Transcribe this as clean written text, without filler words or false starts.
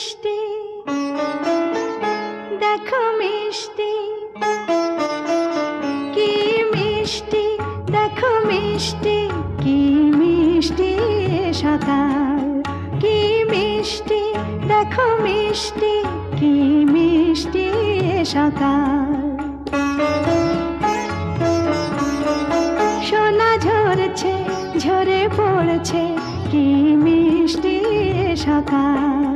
মিষ্টি দেখো মিষ্টি, কি মিষ্টি দেখো মিষ্টি, কি মিষ্টি সকাল, কি মিষ্টি দেখো মিষ্টি, কি মিষ্টি সকাল। সোনা ঝরছে ঝরে পড়ছে, কি মিষ্টি সকাল।